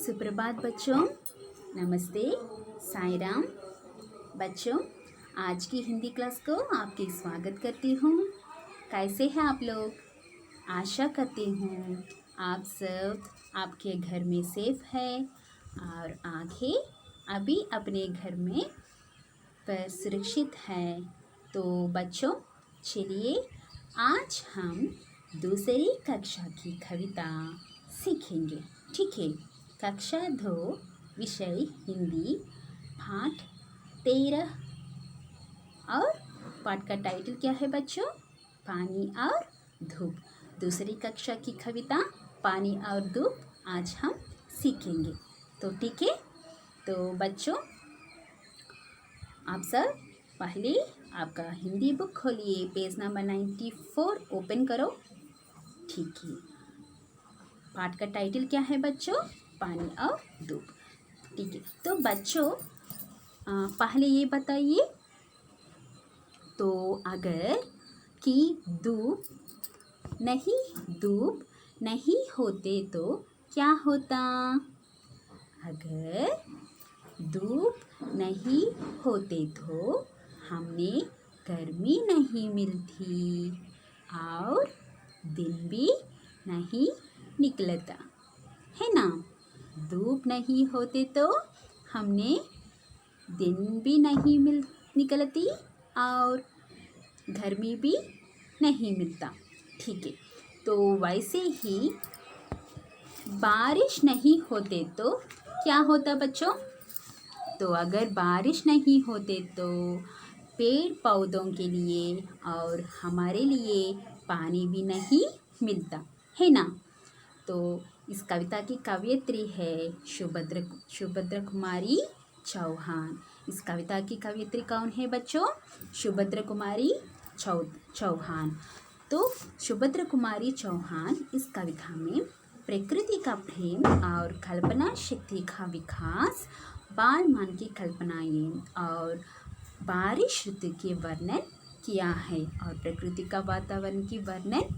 सुप्रभात बच्चों, नमस्ते, साईं राम। बच्चों, आज की हिंदी क्लास को आपके स्वागत करती हूँ। कैसे हैं आप लोग? आशा करती हूँ आप सब आपके घर में सेफ है और आगे अभी अपने घर में पर सुरक्षित है। तो बच्चों, चलिए आज हम दूसरी कक्षा की कविता सीखेंगे। ठीक है? कक्षा 2 विषय हिंदी पाठ 13 और पाठ का टाइटल क्या है बच्चों? पानी और धूप। दूसरी कक्षा की कविता पानी और धूप आज हम सीखेंगे। तो ठीक है, तो बच्चों आप सब पहले आपका हिंदी बुक खोलिए, पेज नंबर 94 ओपन करो। ठीक है, पाठ का टाइटल क्या है बच्चों? पानी और धूप। ठीक है, तो बच्चों पहले ये बताइए, तो अगर कि धूप नहीं होते तो क्या होता? अगर धूप नहीं होते तो हमें गर्मी नहीं मिलती और दिन भी नहीं निकलता, है ना? धूप नहीं होते तो हमने दिन भी नहीं निकलती और गर्मी भी नहीं मिलता। ठीक है, तो वैसे ही बारिश नहीं होते तो क्या होता बच्चों? तो अगर बारिश नहीं होते तो पेड़ पौधों के लिए और हमारे लिए पानी भी नहीं मिलता, है ना? तो इस कविता की कवयित्री है सुभद्रा कुमारी चौहान। इस कविता की कवयित्री कौन है बच्चों? सुभद्रा कुमारी चौहान। तो सुभद्रा कुमारी चौहान इस कविता में प्रकृति का प्रेम और कल्पना शक्ति का विकास, बाल मन की कल्पनाएं और बारिश ऋतु के वर्णन किया है और प्रकृति का वातावरण की वर्णन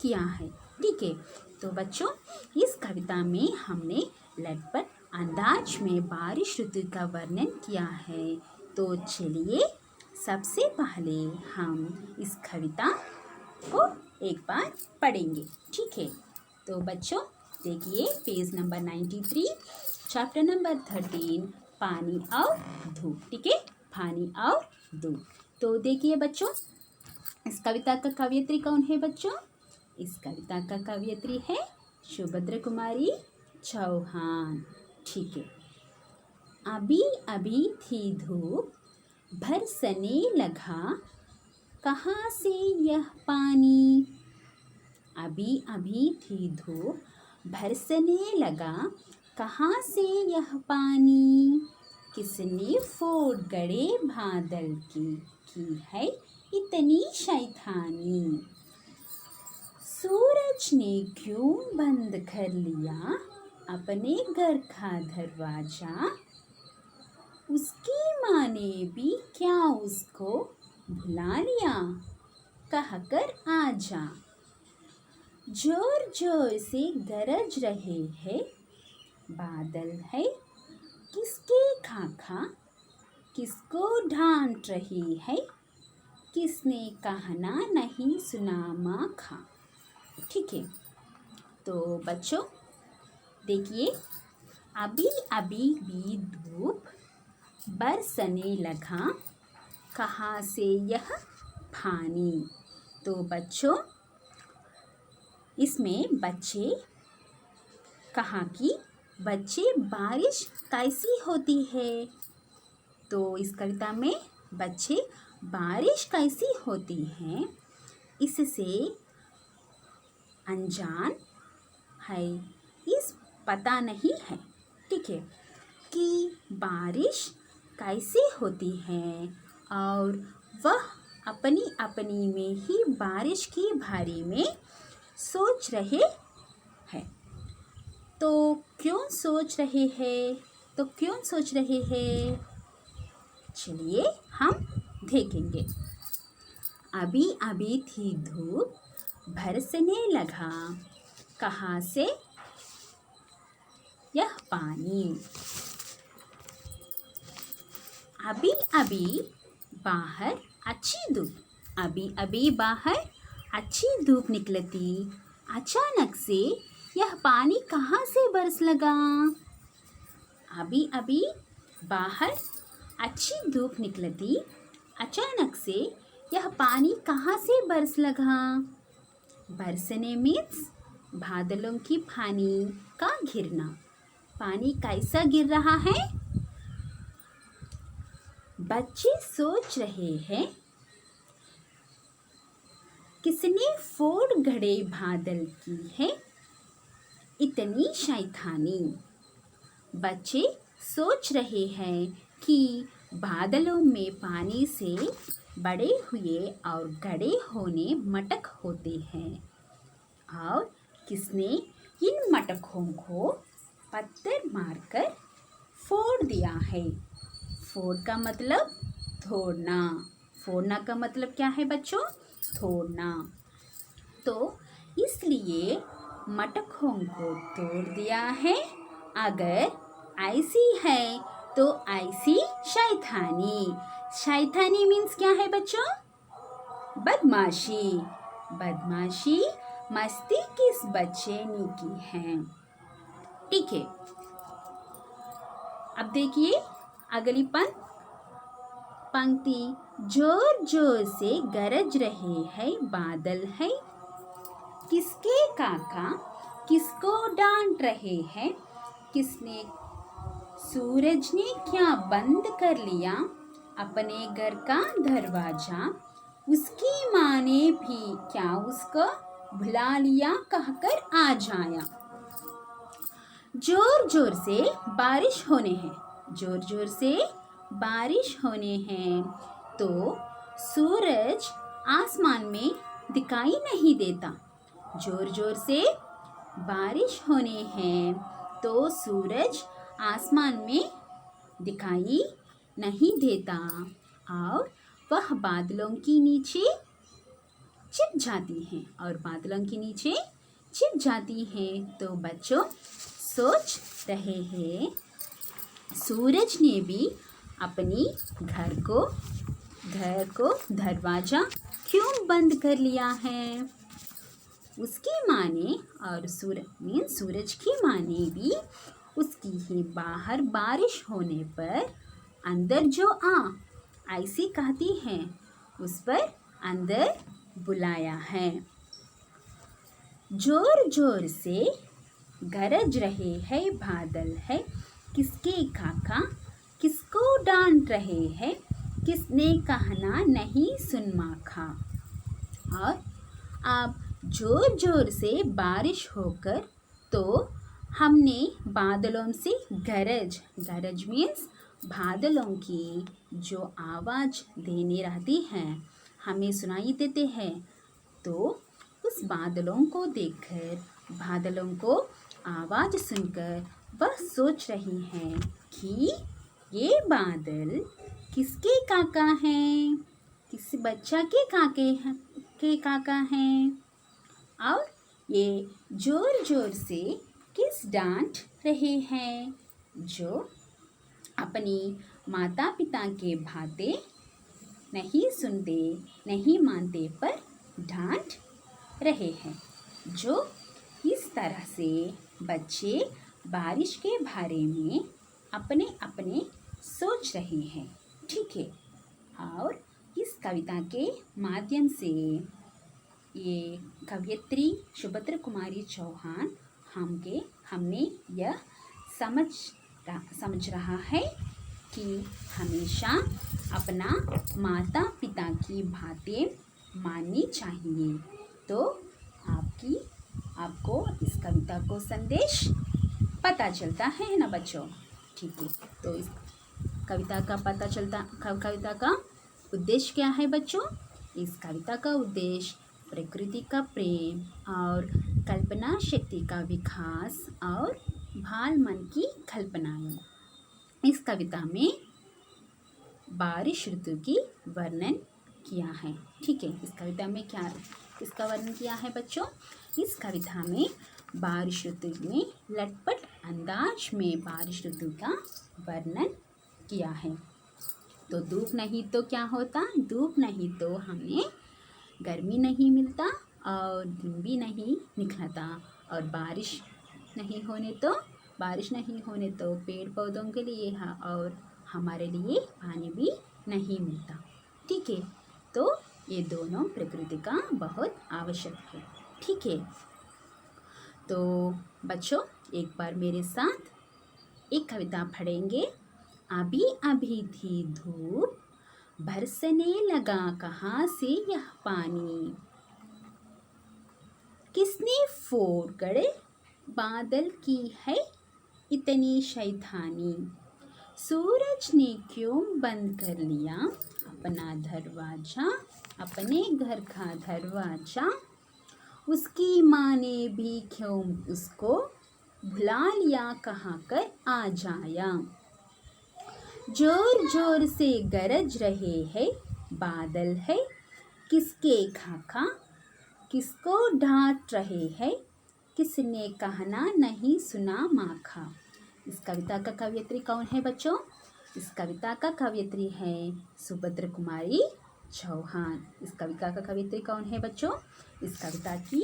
किया है। ठीक है, तो बच्चों इस कविता में हमने लगभग अंदाज में बारिश ऋतु का वर्णन किया है। तो चलिए सबसे पहले हम इस कविता को एक बार पढ़ेंगे। ठीक है, तो बच्चों देखिए पेज नंबर 93 चैप्टर नंबर 13 पानी और धूप। ठीक है, पानी और धूप। तो देखिए बच्चों, इस कविता का कवयित्री कौन है बच्चों? इस कविता का कवयित्री है सुभद्रा कुमारी चौहान। ठीक है, अभी अभी थी धूप बरसने लगा कहाँ से यह पानी। अभी अभी थी धूप बरसने लगा कहाँ से यह पानी। किसने फोड़ गड़े बादल की है इतनी शैतानी। सूरज ने क्यों बंद कर लिया अपने घर का दरवाजा। उसकी माँ ने भी क्या उसको बुला लिया कहकर आजा। जोर जोर से गरज रहे हैं बादल है किसके खाखा। किसको डांट रही है किसने कहना नहीं सुना माँ खा। ठीक है, तो बच्चों देखिए, अभी अभी भी धूप बरसने लगा कहाँ से यह पानी। तो बच्चों इसमें बच्चे कहाँ की बच्चे बारिश कैसी होती है? तो इस कविता में बच्चे बारिश कैसी होती है इससे अनजान है, इस पता नहीं है। ठीक है, कि बारिश कैसे होती है और वह अपनी अपनी में ही बारिश के बारे में सोच रहे हैं। तो क्यों सोच रहे हैं? चलिए हम देखेंगे। अभी अभी थी धूप बरसने लगा कहाँ से यह पानी। अभी अभी बाहर अच्छी धूप, अभी अभी बाहर अच्छी धूप निकली थी। अचानक से यह पानी कहाँ से बरस लगा? अभी अभी बाहर अच्छी धूप निकली थी। अचानक से यह पानी कहाँ से बरस लगा? बरसने मीन्स बादलों की पानी का गिरना। पानी कैसा गिर रहा है? बच्चे सोच रहे हैं, किसने फोड़ गड़े बादल की है इतनी शैतानी। बच्चे सोच रहे हैं कि बादलों में पानी से बड़े हुए और गड़े होने मटक होते हैं और किसने इन मटकों को पत्थर मारकर फोड़ दिया है। फोड़ का मतलब तोड़ना। फोड़ना का मतलब क्या है बच्चों? तोड़ना। तो इसलिए मटकों को तोड़ दिया है। अगर ऐसी है तो ऐसी शैतानी। शैतानी मीन्स क्या है बच्चों? बदमाशी। बदमाशी मस्ती किस बच्चे ने की है? ठीक है, अब देखिए अगली पंक्ति। जोर जोर से गरज रहे हैं बादल है, किसके काका किसको डांट रहे हैं? किसने? सूरज ने क्या बंद कर लिया अपने घर का दरवाजा? उसकी माँ ने भी क्या उसको भुला लिया कहकर आ जाया। जोर जोर से बारिश होने हैं। जोर जोर से बारिश होने हैं तो सूरज आसमान में दिखाई नहीं देता। जोर जोर से बारिश होने हैं तो सूरज आसमान में दिखाई नहीं देता और वह बादलों के नीचे छिप जाती हैं और बादलों के नीचे छिप जाती हैं। तो बच्चों सोच रहे हैं, सूरज ने भी अपनी घर को दरवाजा क्यों बंद कर लिया है? उसकी माँ ने और सूरज की माँ ने भी उसकी ही बाहर बारिश होने पर अंदर जो आ ऐसी कहती है उस पर अंदर बुलाया है। जोर जोर से गरज रहे हैं बादल है, किसके काका किसको डांट रहे हैं? किसने कहना नहीं सुन माखा। और अब जोर जोर से बारिश होकर तो हमने बादलों से गरज मीन्स बादलों की जो आवाज़ देने रहती हैं हमें सुनाई देते हैं। तो उस बादलों को देखकर, बादलों को आवाज़ सुनकर वह सोच रही हैं कि ये बादल किसके काका हैं? किस बच्चा के काका हैं? और ये जोर जोर से किस डांट रहे हैं? जो अपनी माता पिता के बातें नहीं सुनते, नहीं मानते पर डांट रहे हैं। जो इस तरह से बच्चे बारिश के बारे में अपने अपने सोच रहे हैं। ठीक है, और इस कविता के माध्यम से ये कवयित्री सुभद्रा कुमारी चौहान हमने यह समझ रहा है कि हमेशा अपना माता पिता की बातें माननी चाहिए। तो आपको इस कविता को संदेश पता चलता है ना बच्चों? ठीक है, तो इस कविता का उद्देश्य क्या है बच्चों? इस कविता का उद्देश्य प्रकृति का प्रेम और कल्पना शक्ति का विकास और बाल मन की कल्पनाएं। इस कविता में बारिश ऋतु की वर्णन किया है। ठीक है, इस कविता में क्या इसका वर्णन किया है बच्चों? इस कविता में बारिश ऋतु में लटपट अंदाज में बारिश ऋतु का वर्णन किया है। तो धूप नहीं तो क्या होता? धूप नहीं तो हमें गर्मी नहीं मिलता और दिन भी नहीं निकलता, और बारिश नहीं होने तो पेड़ पौधों के लिए और हमारे लिए पानी भी नहीं मिलता। ठीक है, तो ये दोनों प्रकृति का बहुत आवश्यक है। ठीक है, तो बच्चों एक बार मेरे साथ एक कविता पढ़ेंगे। अभी अभी थी धूप, बरसने लगा कहाँ से यह पानी, किसने फोड़ कर बादल की है इतनी शैतानी, सूरज ने क्यों बंद कर लिया अपना दरवाजा, अपने घर का दरवाजा, उसकी माँ ने भी क्यों उसको भुला लिया, कहाँ कर आ जाया, जोर जोर से गरज रहे हैं बादल है, किसके खाका किसको डांट रहे हैं, किसने कहना नहीं सुना माखा। इस कविता का कवयित्री कौन है बच्चों? इस कविता का कवयित्री है सुभद्रा कुमारी चौहान। इस कविता का कवयित्री कौन है बच्चों? इस कविता की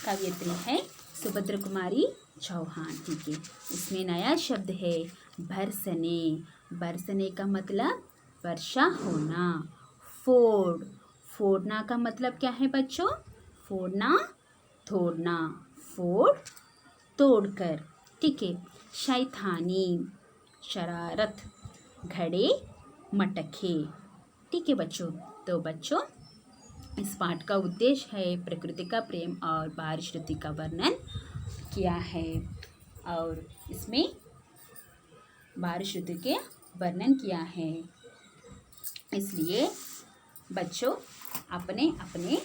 कवयित्री है सुभद्रा कुमारी चौहान। ठीक है, इसमें नया शब्द है बरसने। बरसने का मतलब वर्षा होना। फोड़ना का मतलब क्या है बच्चों? फोड़ना, तोड़ना, फोड़ तोड़कर। ठीक है, शैतानी शरारत, घड़े मटके। ठीक है बच्चों, तो बच्चों इस पाठ का उद्देश्य है प्रकृति का प्रेम और बारिश ऋतु का वर्णन किया है, और इसमें बारिश ऋतु के वर्णन किया है। इसलिए बच्चों अपने अपने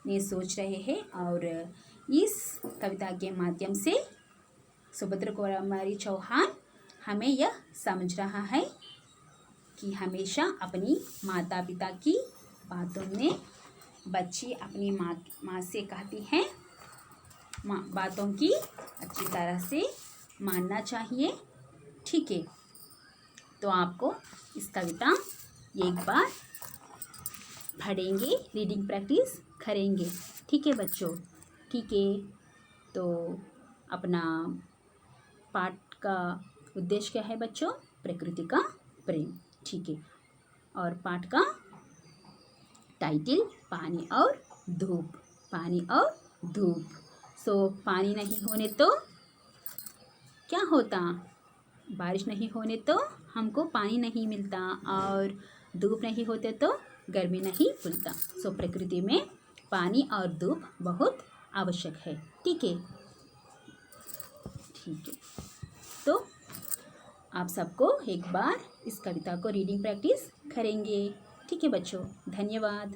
ने सोच रहे हैं, और इस कविता के माध्यम से सुभद्रा कुमारी चौहान हमें यह समझ रहा है कि हमेशा अपनी माता पिता की बातों में बच्ची अपनी माँ से कहती हैं, बातों की अच्छी तरह से मानना चाहिए। ठीक है, तो आपको इस कविता एक बार पढ़ेंगे, रीडिंग प्रैक्टिस करेंगे। ठीक है बच्चों? ठीक है, तो अपना पाठ का उद्देश्य क्या है बच्चों? प्रकृति का प्रेम। ठीक है, और पाठ का टाइटल पानी और धूप। पानी और धूप। पानी नहीं होने तो क्या होता? बारिश नहीं होने तो हमको पानी नहीं मिलता, और धूप नहीं होते तो गर्मी नहीं मिलता। प्रकृति में पानी और धूप बहुत आवश्यक है। ठीक है, ठीक है, तो आप सबको एक बार इस कविता को रीडिंग प्रैक्टिस करेंगे। ठीक है बच्चों, धन्यवाद।